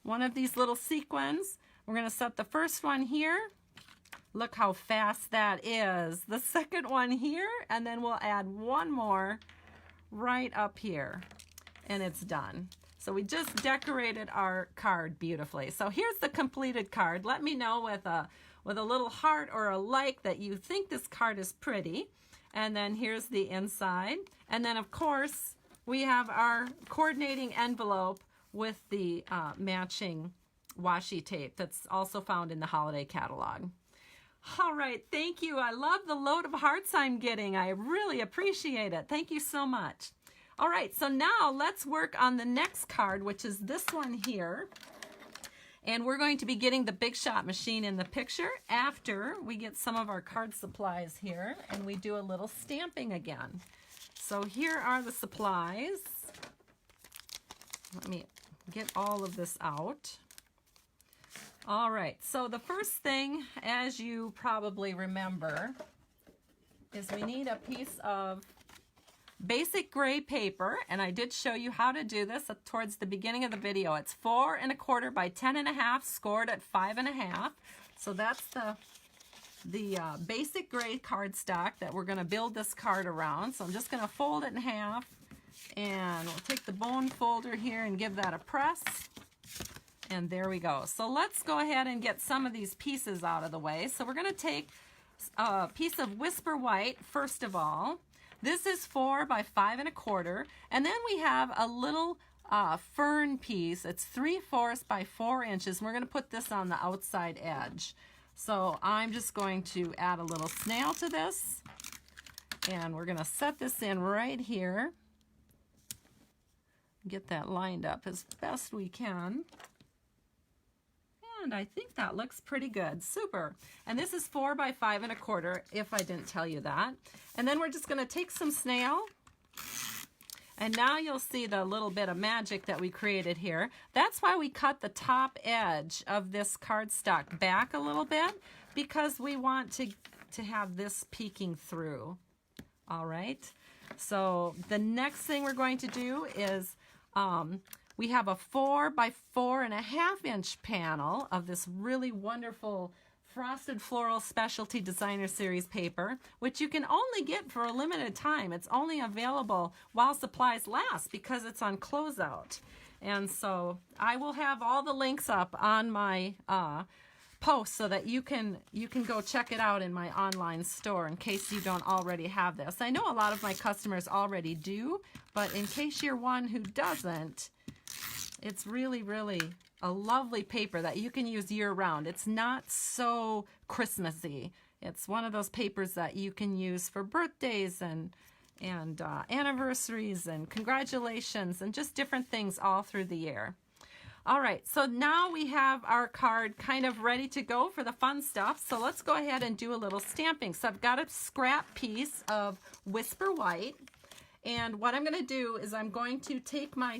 Speaker 1: one of these little sequins. We're going to set the first one here. Look how fast that is. The second one here, and then we'll add one more right up here, and it's done. So we just decorated our card beautifully. So here's the completed card. Let me know with a little heart or a like that you think this card is pretty. And then here's the inside. And then of course we have our coordinating envelope with the matching washi tape that's also found in the holiday catalog. All right, thank you. I love the load of hearts I'm getting. I really appreciate it. Thank you so much. All right, so now let's work on the next card, which is this one here. And we're going to be getting the Big Shot machine in the picture after we get some of our card supplies here and we do a little stamping again. So here are the supplies. Let me get all of this out. All right, so the first thing, as you probably remember, is we need a piece of basic gray paper, and I did show you how to do this towards the beginning of the video. It's 4 1/4 by 10 1/2, scored at 5 1/2. So that's the basic gray cardstock that we're going to build this card around. So I'm just going to fold it in half, and we'll take the bone folder here and give that a press. And there we go. So let's go ahead and get some of these pieces out of the way. So we're going to take a piece of Whisper White first of all. This is 4 by 5 1/4. And then we have a little fern piece. It's 3/4 by 4 inches. We're going to put this on the outside edge. So I'm just going to add a little snail to this. And we're going to set this in right here. Get that lined up as best we can. And I think that looks pretty good. Super. And this is 4 by 5 1/4, if I didn't tell you that. And then we're just going to take some snail. And now you'll see the little bit of magic that we created here. That's why we cut the top edge of this cardstock back a little bit, because we want to have this peeking through. All right. So the next thing we're going to do is we have a 4 by 4 1/2 inch panel of this really wonderful Frosted Floral Specialty Designer Series paper, which you can only get for a limited time. It's only available while supplies last because it's on closeout. And so I will have all the links up on my post so that you can go check it out in my online store in case you don't already have this. I know a lot of my customers already do, but in case you're one who doesn't, it's really, really a lovely paper that you can use year-round. It's not so Christmassy. It's one of those papers that you can use for birthdays and anniversaries and congratulations and just different things all through the year. All right, so now we have our card kind of ready to go for the fun stuff. So let's go ahead and do a little stamping. So I've got a scrap piece of Whisper White. And what I'm going to do is I'm going to take my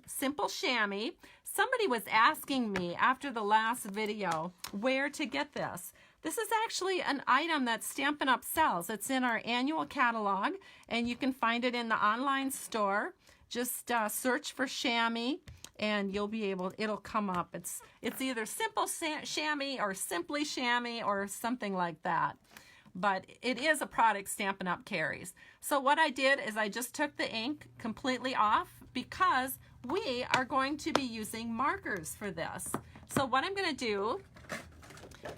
Speaker 1: simple chamois. Somebody was asking me after the last video where to get this. This is actually an item that Stampin' Up! Sells. It's in our annual catalog, and you can find it in the online store. Just search for chamois, and you'll be able, it'll come up. It's either Simple Chamois or Simply Chamois or something like that. But it is a product Stampin' Up! Carries. So what I did is I just took the ink completely off because we are going to be using markers for this. So what I'm going to do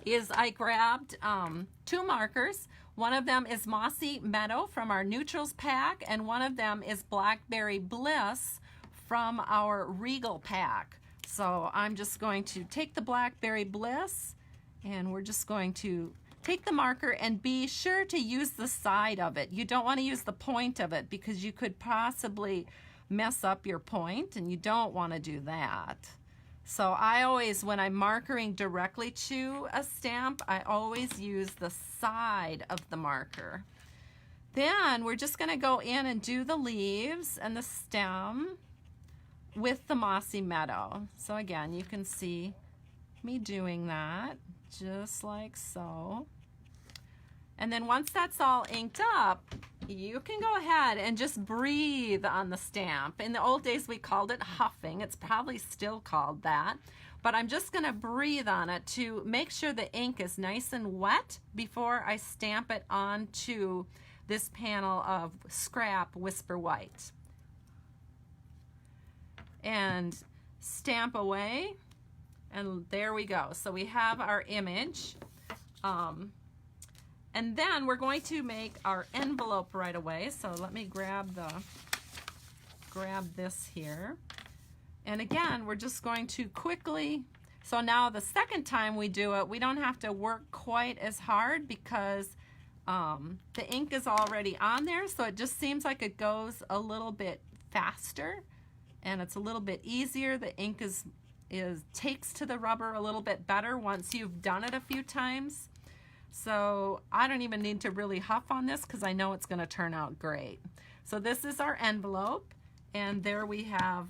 Speaker 1: is I grabbed 2 markers. One of them is Mossy Meadow from our Neutrals pack, and one of them is Blackberry Bliss from our Regal pack. So I'm just going to take the Blackberry Bliss, and we're just going to take the marker and be sure to use the side of it. You don't want to use the point of it because you could possibly mess up your point, and you don't want to do that. So I always, when I'm markering directly to a stamp, I always use the side of the marker. Then we're just going to go in and do the leaves and the stem with the Mossy Meadow. So again, you can see me doing that just like so. And then once that's all inked up, you can go ahead and just breathe on the stamp. In the old days, we called it huffing. It's probably still called that. But I'm just going to breathe on it to make sure the ink is nice and wet before I stamp it onto this panel of scrap Whisper White. And stamp away. And there we go. So we have our image. And then we're going to make our envelope right away. So let me grab this here. And again, we're just going to quickly So now the second time we do it, we don't have to work quite as hard because the ink is already on there, so it just seems like it goes a little bit faster and it's a little bit easier. The ink takes to the rubber a little bit better once you've done it a few times. So I don't even need to really huff on this because I know it's going to turn out great. So this is our envelope, and there we have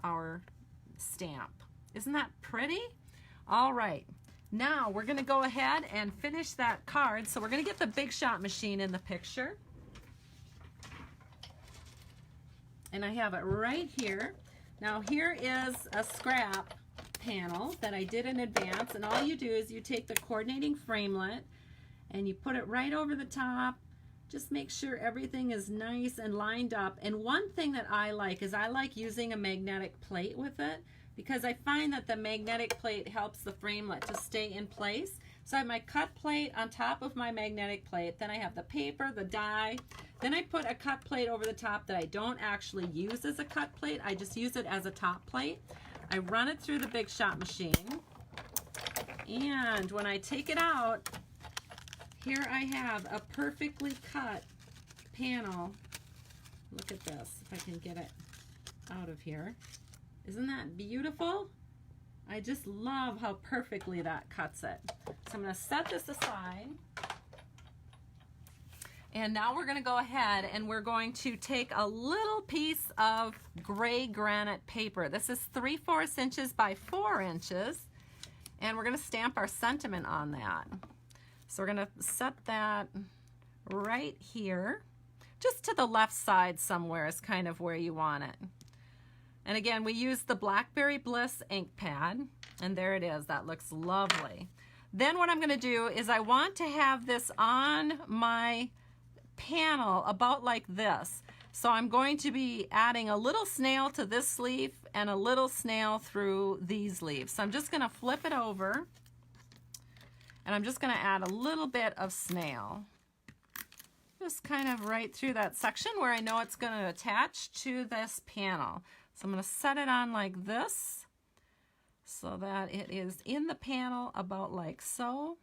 Speaker 1: our stamp. Isn't that pretty? All right, now we're going to go ahead and finish that card. So we're going to get the Big Shot machine in the picture. And I have it right here. Now here is a scrap panel that I did in advance, and all you do is you take the coordinating framelit and you put it right over the top. Just make sure everything is nice and lined up. And one thing that I like is I like using a magnetic plate with it, because I find that the magnetic plate helps the framelit to stay in place. So I have my cut plate on top of my magnetic plate, then I have the paper, the die, then I put a cut plate over the top that I don't actually use as a cut plate, I just use it as a top plate. I run it through the Big Shot machine, and when I take it out, here I have a perfectly cut panel. Look at this, if I can get it out of here. Isn't that beautiful? I just love how perfectly that cuts it. So I'm going to set this aside. And now we're going to go ahead and we're going to take a little piece of gray granite paper. This is 3/4 inches by 4 inches. And we're going to stamp our sentiment on that. So we're going to set that right here. Just to the left side somewhere is kind of where you want it. And again, we use the Blackberry Bliss ink pad. And there it is. That looks lovely. Then what I'm going to do is I want to have this on my panel about like this. So I'm going to be adding a little snail to this sleeve and a little snail through these leaves. So I'm just going to flip it over and I'm just going to add a little bit of snail. Just kind of right through that section where I know it's going to attach to this panel. So I'm going to set it on like this so that it is in the panel about like so.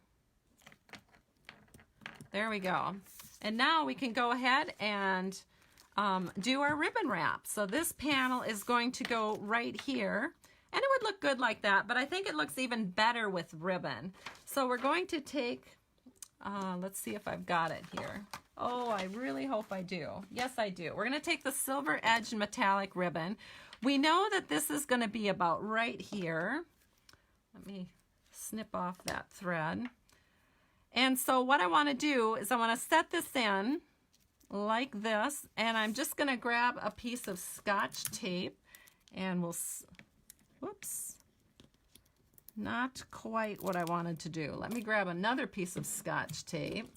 Speaker 1: There we go. And now we can go ahead and do our ribbon wrap. So this panel is going to go right here, and it would look good like that, but I think it looks even better with ribbon. So we're going to take, let's see if I've got it here. Oh, I really hope I do. Yes, I do. We're going to take the silver edge metallic ribbon. We know that this is going to be about right here. Let me snip off that thread. And so what I want to do is I want to set this in like this, and I'm just going to grab a piece of Scotch tape and we'll, whoops, not quite what I wanted to do. Let me grab another piece of Scotch tape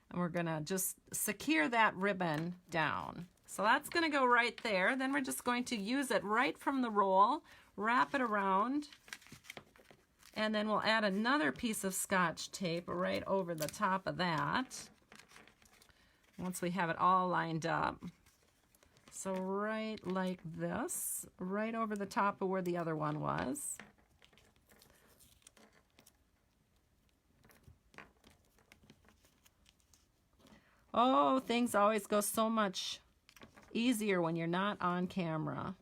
Speaker 1: and we're going to just secure that ribbon down. So that's going to go right there. Then we're just going to use it right from the roll, wrap it around, and then we'll add another piece of Scotch tape right over the top of that once we have it all lined up. So right like this, right over the top of where the other one was. Oh, things always go so much easier when you're not on camera.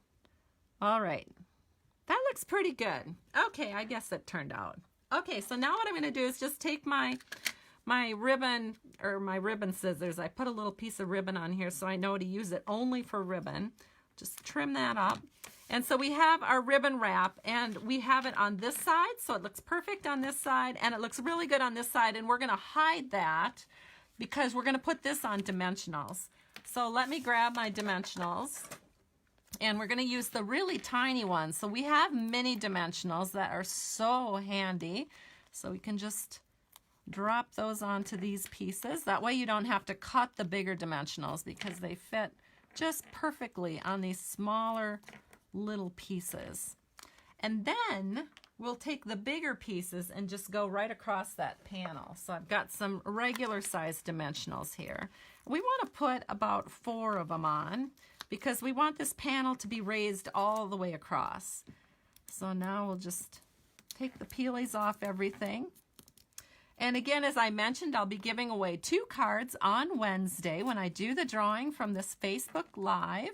Speaker 1: All right. That looks pretty good. Okay, I guess it turned out. Okay, so now what I'm going to do is just take my ribbon, or my ribbon scissors. I put a little piece of ribbon on here so I know to use it only for ribbon. Just trim that up. And so we have our ribbon wrap, and we have it on this side, so it looks perfect on this side, and it looks really good on this side, and we're going to hide that because we're going to put this on dimensionals. So let me grab my dimensionals. And we're going to use the really tiny ones. So we have mini dimensionals that are so handy. So we can just drop those onto these pieces. That way you don't have to cut the bigger dimensionals because they fit just perfectly on these smaller little pieces. And then we'll take the bigger pieces and just go right across that panel. So I've got some regular size dimensionals here. We want to put about 4 of them on, because we want this panel to be raised all the way across. So now we'll just take the peelies off everything. And again, as I mentioned, I'll be giving away 2 cards on Wednesday when I do the drawing from this Facebook Live.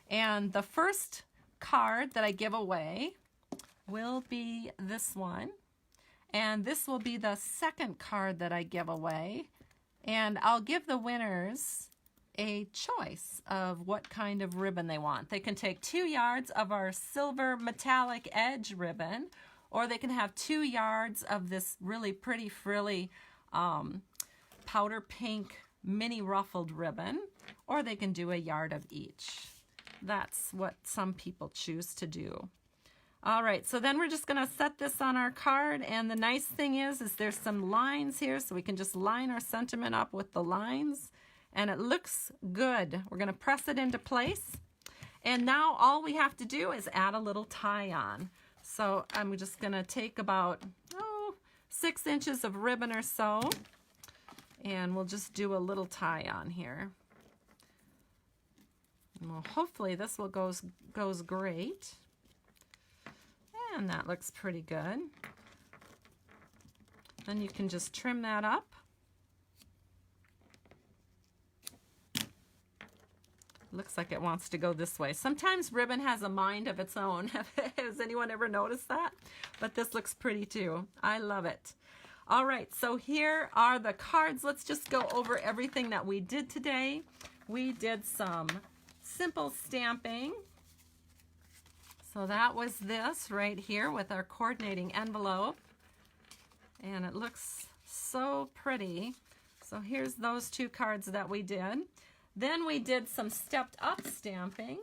Speaker 1: And the first card that I give away will be this one. And this will be the second card that I give away. And I'll give the winners a choice of what kind of ribbon they want. They can take 2 yards of our silver metallic edge ribbon, or they can have 2 yards of this really pretty frilly powder pink mini ruffled ribbon, or they can do a yard of each. That's what some people choose to do. All right, so then we're just going to set this on our card, and the nice thing is there's some lines here, so we can just line our sentiment up with the lines, and it looks good. We're going to press it into place, and now all we have to do is add a little tie on. So I'm just going to take about 6 inches of ribbon or so, and we'll just do a little tie on here. And well, hopefully this will goes great. And that looks pretty good. Then you can just trim that up. Looks like it wants to go this way. Sometimes ribbon has a mind of its own. Has anyone ever noticed that? But this looks pretty too. I love it. All right, so here are the cards. Let's just go over everything that we did today. We did some simple stamping. So that was this right here with our coordinating envelope. And it looks so pretty. So here's those 2 cards that we did. Then we did some stepped up stamping.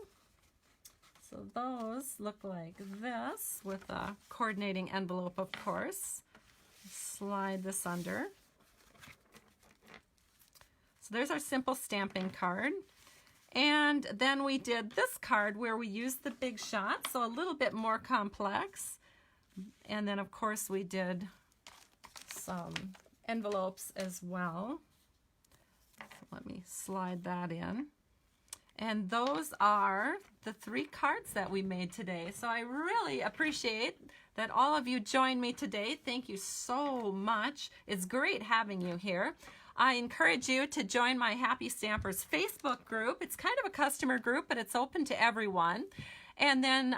Speaker 1: So those look like this with a coordinating envelope, of course. Slide this under. So there's our simple stamping card. And then we did this card where we used the big shot, so a little bit more complex. And then of course we did some envelopes as well. Let me slide that in. And those are the 3 cards that we made today. So I really appreciate that all of you joined me today. Thank you so much. It's great having you here. I encourage you to join my Happy Stampers Facebook group. It's kind of a customer group, but it's open to everyone. And then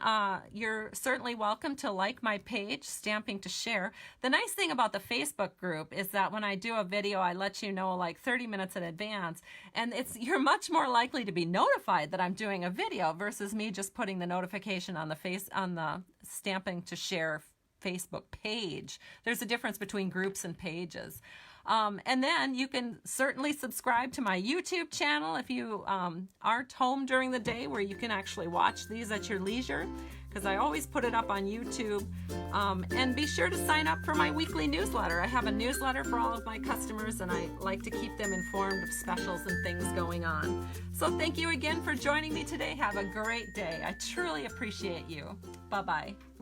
Speaker 1: you're certainly welcome to like my page, Stamping to Share. The nice thing about the Facebook group is that when I do a video, I let you know like 30 minutes in advance. And you're much more likely to be notified that I'm doing a video versus me just putting the notification on the Stamping to Share Facebook page. There's a difference between groups and pages. And then you can certainly subscribe to my YouTube channel if you aren't home during the day, where you can actually watch these at your leisure, because I always put it up on YouTube. And be sure to sign up for my weekly newsletter. I have a newsletter for all of my customers, and I like to keep them informed of specials and things going on. So thank you again for joining me today. Have a great day. I truly appreciate you. Bye-bye.